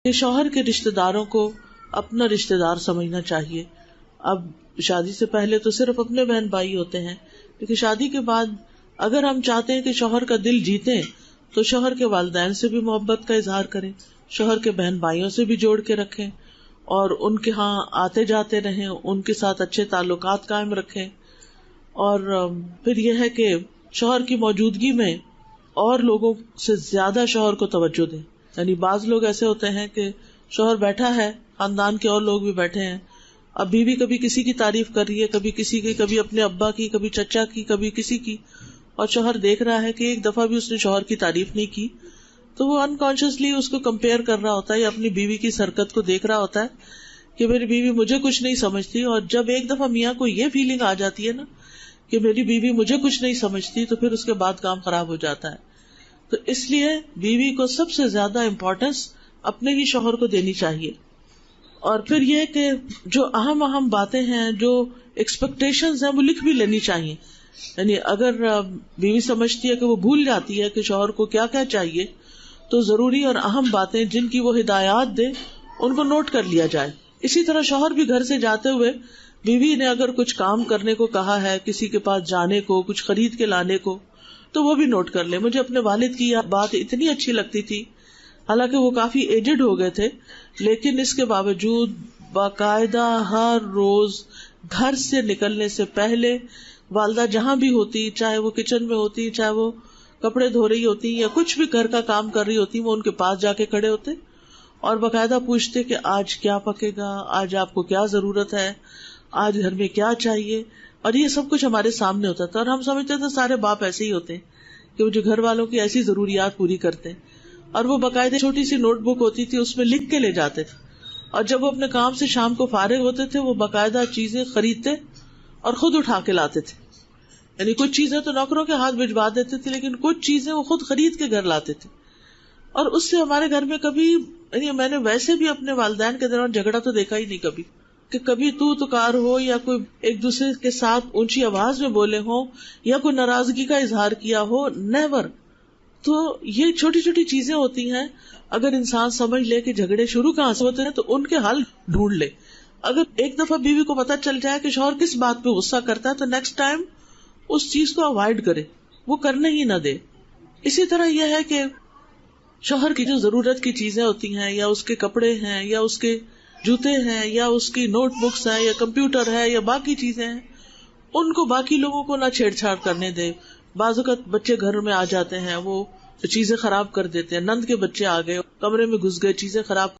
کہ شوہر کے رشتہ داروں کو اپنا رشتہ دار سمجھنا چاہیے. اب شادی سے پہلے تو صرف اپنے بہن بھائی ہوتے ہیں، لیکن شادی کے بعد اگر ہم چاہتے ہیں کہ شوہر کا دل جیتیں تو شوہر کے والدین سے بھی محبت کا اظہار کریں، شوہر کے بہن بھائیوں سے بھی جوڑ کے رکھیں اور ان کے ہاں آتے جاتے رہیں، ان کے ساتھ اچھے تعلقات قائم رکھیں. اور پھر یہ ہے کہ شوہر کی موجودگی میں اور لوگوں سے زیادہ شوہر کو توجہ دیں. یعنی بعض لوگ ایسے ہوتے ہیں کہ شوہر بیٹھا ہے، خاندان کے اور لوگ بھی بیٹھے ہیں، اب بیوی کبھی کسی کی تعریف کر رہی ہے، کبھی کسی کی، کبھی اپنے ابا کی، کبھی چچا کی، کبھی کسی کی، اور شوہر دیکھ رہا ہے کہ ایک دفعہ بھی اس نے شوہر کی تعریف نہیں کی، تو وہ انکانشیسلی اس کو کمپیئر کر رہا ہوتا ہے یا اپنی بیوی کی حرکت کو دیکھ رہا ہوتا ہے کہ میری بیوی مجھے کچھ نہیں سمجھتی. اور جب ایک دفعہ میاں کو یہ فیلنگ آ جاتی ہے نا کہ میری بیوی مجھے کچھ نہیں سمجھتی، تو پھر اس کے بعد کام خراب ہو جاتا ہے. تو اس لیے بیوی کو سب سے زیادہ امپورٹینس اپنے ہی شوہر کو دینی چاہیے. اور پھر یہ کہ جو اہم باتیں ہیں، جو ایکسپیکٹیشنز ہیں، وہ لکھ بھی لینی چاہیے. یعنی اگر بیوی سمجھتی ہے کہ وہ بھول جاتی ہے کہ شوہر کو کیا کیا چاہیے، تو ضروری اور اہم باتیں جن کی وہ ہدایات دے ان کو نوٹ کر لیا جائے. اسی طرح شوہر بھی گھر سے جاتے ہوئے بیوی نے اگر کچھ کام کرنے کو کہا ہے، کسی کے پاس جانے کو، کچھ خرید کے لانے کو، تو وہ بھی نوٹ کر لے. مجھے اپنے والد کی یہ بات اتنی اچھی لگتی تھی، حالانکہ وہ کافی ایجڈ ہو گئے تھے، لیکن اس کے باوجود باقاعدہ ہر روز گھر سے نکلنے سے پہلے والدہ جہاں بھی ہوتی، چاہے وہ کچن میں ہوتی، چاہے وہ کپڑے دھو رہی ہوتی یا کچھ بھی گھر کا کام کر رہی ہوتی، وہ ان کے پاس جا کے کھڑے ہوتے اور باقاعدہ پوچھتے کہ آج کیا پکے گا، آج آپ کو کیا ضرورت ہے، آج گھر میں کیا چاہیے. اور یہ سب کچھ ہمارے سامنے ہوتا تھا، اور ہم سمجھتے تھے سارے باپ ایسے ہی ہوتے ہیں کہ وہ جو گھر والوں کی ایسی ضروریات پوری کرتے ہیں. اور وہ باقاعدہ چھوٹی سی نوٹ بک ہوتی تھی، اس میں لکھ کے لے جاتے تھے، اور جب وہ اپنے کام سے شام کو فارغ ہوتے تھے وہ باقاعدہ چیزیں خریدتے اور خود اٹھا کے لاتے تھے. یعنی کچھ چیزیں تو نوکروں کے ہاتھ بھجوا دیتے تھے، لیکن کچھ چیزیں وہ خود خرید کے گھر لاتے تھے. اور اس سے ہمارے گھر میں کبھی، یعنی میں نے ویسے بھی اپنے والدین کے دوران جھگڑا تو دیکھا ہی نہیں کبھی، کہ کبھی تو کار ہو یا کوئی ایک دوسرے کے ساتھ اونچی آواز میں بولے ہوں یا کوئی ناراضگی کا اظہار کیا ہو، نیور. تو یہ چھوٹی چھوٹی چیزیں ہوتی ہیں، اگر انسان سمجھ لے کہ جھگڑے شروع کہاں سے ہوتے ہیں تو ان کے حل ڈھونڈ لے. اگر ایک دفعہ بیوی کو پتہ چل جائے کہ شوہر کس بات پہ غصہ کرتا ہے تو نیکسٹ ٹائم اس چیز کو اوائڈ کرے، وہ کرنے ہی نہ دے. اسی طرح یہ ہے کہ شوہر کی جو ضرورت کی چیزیں ہوتی ہیں، یا اس کے کپڑے ہیں، یا اس کے جوتے ہیں، یا اس کی نوٹ بکس ہیں، یا کمپیوٹر ہے، یا باقی چیزیں ہیں، ان کو باقی لوگوں کو نہ چھیڑ چھاڑ کرنے دے. بعض اوقات بچے گھر میں آ جاتے ہیں، وہ چیزیں خراب کر دیتے ہیں. نند کے بچے آ گئے، کمرے میں گھس گئے، چیزیں خراب